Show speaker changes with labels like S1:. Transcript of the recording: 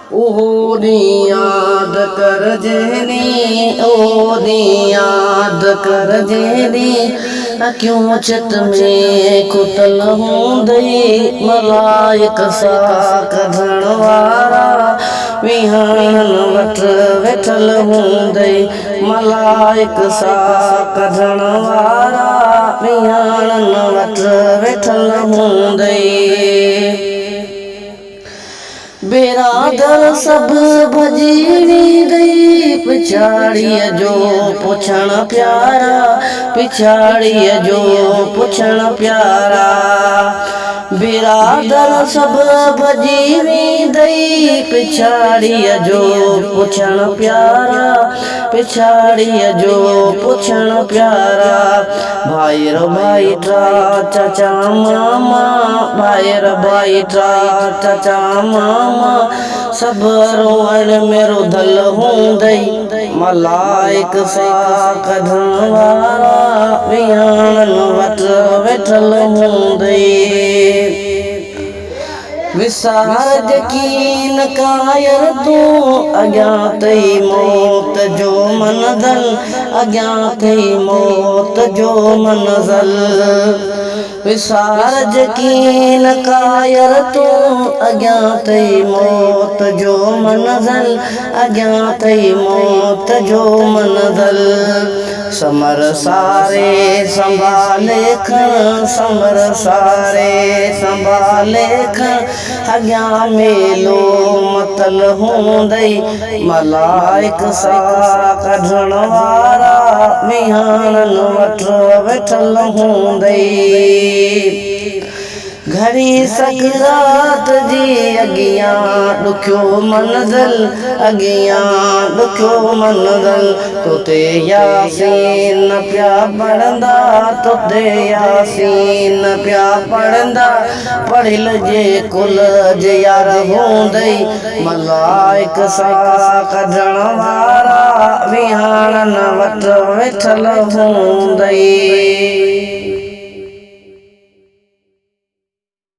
S1: ओहो दी याद कर जहनी, ओ दी याद कर जहनी, क्यों चित में कुतल हूंदई मलाइक सा कढण वारा विहाणन वट वेठल हूंदई मलाइक सा कढण वारा विहाणन वट वेठल हूंदई। बिरादर सब भजी वेंदई पिछाड़ीअ जो पुछण प्यारा, पिछाड़ीअ जो पुछण प्यारा। बिरादर सब भजी वेंदई पिछाड़ीअ जो पुछण प्यारा, पिछाड़ीअ जो पुछण प्यारा। भाई रो भाई ट्रा चाचा मामा, भाई रो भाई ट्रा चाचा मामा, सब रोअण में रुधल हूंदई मलाइक सा कढण वारा विहाणन वट वेठल हूंदई। विसार यकीन कायर तूं अॻियां तई मौत जो मनज़ल, अॻियां तई मौत जो मनज़ल। विसार यकीन कायर तूं अॻियां तई मौत जो मनज़ल, अॻियां तई मौत जो मनज़ल। समर सारे संभाले खण, समर सारे संभाले खण, अॻियां मेलो मतल हूंदई मलाइक सा कढण वारा विहाणन वट वेठल हूंदई। घड़ी सकरात जी अॻियां ॾुखियो मनज़ल, अॻियां ॾुखियो मनज़ल। तोते यासीन पिया पढ़ंदा, तोते यासीन पिया पढ़ंदा, पढ़ियल जे कुल जे यार हूंदई मलाइक सा कढण वारा विहाणन वट वेठल हूंदई।